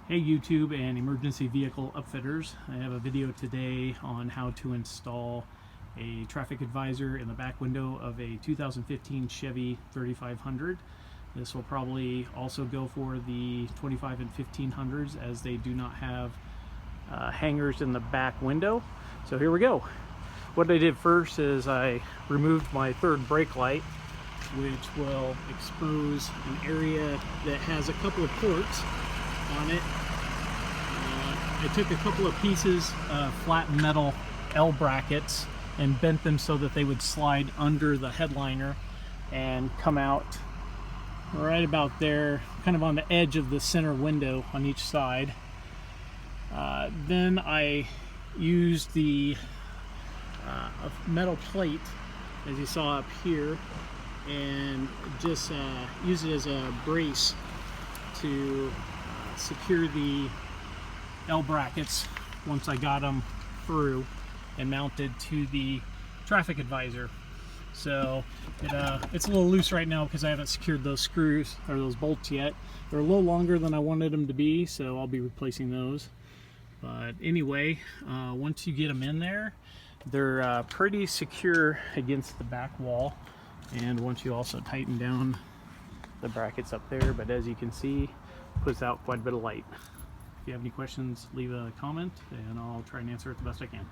Hey YouTube and emergency vehicle upfitters. I have a video today on how to install a traffic advisor in the back window of a 2015 Chevy 3500. This will probably also go for the 25 and 1500s as they do not have hangers in the back window. So here we go. What I did first is I removed my third brake light, which will expose an area that has a couple of ports on it. I took a couple of pieces of flat metal L brackets and bent them so that they would slide under the headliner and come out right about there, kind of on the edge of the center window on each side. Then I used the metal plate, as you saw up here, and just use it as a brace to secure the L brackets once I got them through and mounted to the traffic advisor. So it's a little loose right now because I haven't secured those screws or those bolts yet. They're a little longer than I wanted them to be, so I'll be replacing those. But anyway, once you get them in there, they're pretty secure against the back wall. And once you also tighten down the brackets up there, but as you can see, it puts out quite a bit of light. If you have any questions, leave a comment and I'll try and answer it the best I can.